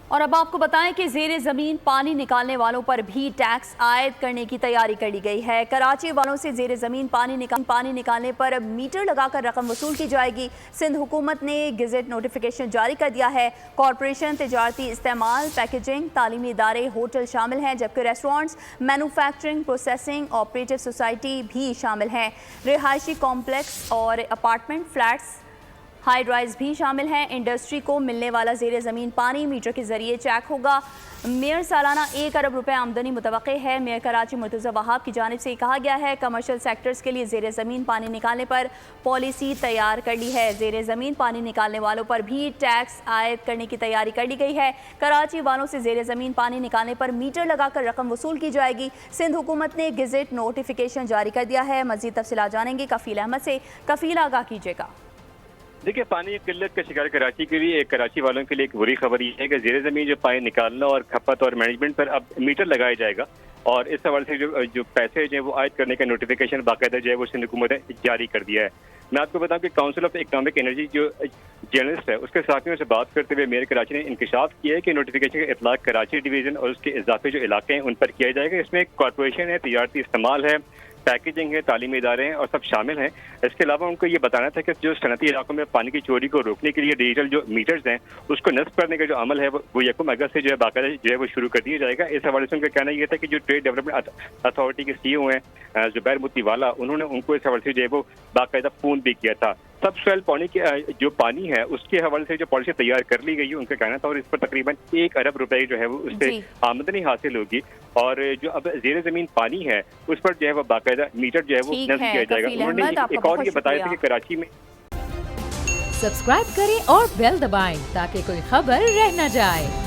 اور اب آپ کو بتائیں کہ زیر زمین پانی نکالنے والوں پر بھی ٹیکس عائد کرنے کی تیاری کر لی گئی ہے۔ کراچی والوں سے زیر زمین پانی نکالنے پر میٹر لگا کر رقم وصول کی جائے گی۔ سندھ حکومت نے گزٹ نوٹیفیکیشن جاری کر دیا ہے۔ کارپوریشن، تجارتی استعمال، پیکیجنگ، تعلیمی ادارے، ہوٹل شامل ہیں، جبکہ restaurants, manufacturing, processing, operative society بھی شامل ہیں۔ رہائشی کمپلیکس اور اپارٹمنٹ فلیٹس، ہائی رائز بھی شامل ہیں۔ انڈسٹری کو ملنے والا زیر زمین پانی میٹر کے ذریعے چیک ہوگا۔ میئر سالانہ 1 ارب روپے آمدنی متوقع ہے۔ میئر کراچی مرتضی وہاب کی جانب سے کہا گیا ہے کمرشل سیکٹرز کے لیے زیر زمین پانی نکالنے پر پالیسی تیار کر لی ہے۔ زیر زمین پانی نکالنے والوں پر بھی ٹیکس عائد کرنے کی تیاری کر لی گئی ہے۔ کراچی والوں سے زیر زمین پانی نکالنے پر میٹر لگا کر رقم وصول کی جائے گی۔ سندھ حکومت نے گزٹ نوٹیفیکیشن جاری کر دیا ہے۔ مزید تفصیلات جانیں گے کفیل احمد سے۔ کفیل، آگاہ کیجیے گا۔ دیکھیے، پانی کی قلت کا شکار کراچی کے لیے کراچی والوں کے لیے ایک بری خبر یہ ہے کہ زیر زمین جو پانی نکالنا اور کھپت اور مینجمنٹ پر اب میٹر لگایا جائے گا، اور اس حوالے سے جو پیسے جو ہے وہ عائد کرنے کا نوٹیفیکیشن باقاعدہ جو ہے وہ سندھ حکومت نے جاری کر دیا ہے۔ میں آپ کو بتاؤں کہ کاؤنسل آف اکنامک انرجی جو جرنلسٹ ہے اس کے ساتھیوں سے بات کرتے ہوئے میئر کراچی نے انکشاف کیا ہے کہ نوٹیفیکیشن کا اطلاق کراچی ڈویژن اور اس کے اضافی جو علاقے ہیں ان پر کیا جائے گا۔ اس میں کارپوریشن ہے، تجارتی استعمال ہے، پیکیجنگ ہے، تعلیمی ادارے ہیں اور سب شامل ہیں۔ اس کے علاوہ ان کو یہ بتانا تھا کہ جو صنعتی علاقوں میں پانی کی چوری کو روکنے کے لیے ڈیجیٹل جو میٹرز ہیں اس کو نصب کرنے کا جو عمل ہے وہ 1 اگست سے جو ہے باقاعدہ جو ہے وہ شروع کر دیا جائے گا۔ اس حوالے سے ان کا کہنا یہ تھا کہ جو ٹریڈ ڈیولپمنٹ اتھارٹی کے سی او ہیں زبیر موتی والا، انہوں نے ان کو اس حوالے سے جو ہے وہ باقاعدہ فون بھی کیا تھا۔ سب سویل پانی کی جو پانی ہے اس کے حوالے سے جو پالیسی تیار کر لی گئی ہے ان کا کہنا تھا، اور اس پر تقریباً 1 ارب روپے جو ہے وہ اس سے آمدنی حاصل ہوگی، اور جو اب زیر زمین پانی ہے اس پر جو ہے وہ باقاعدہ میٹر جو ہے وہ نصب کیا جائے گا۔ انہوں نے ایک اور یہ بتایا تھا کہ کراچی میں سبسکرائب کریں اور بیل دبائیں تاکہ کوئی خبر رہ نہ جائے۔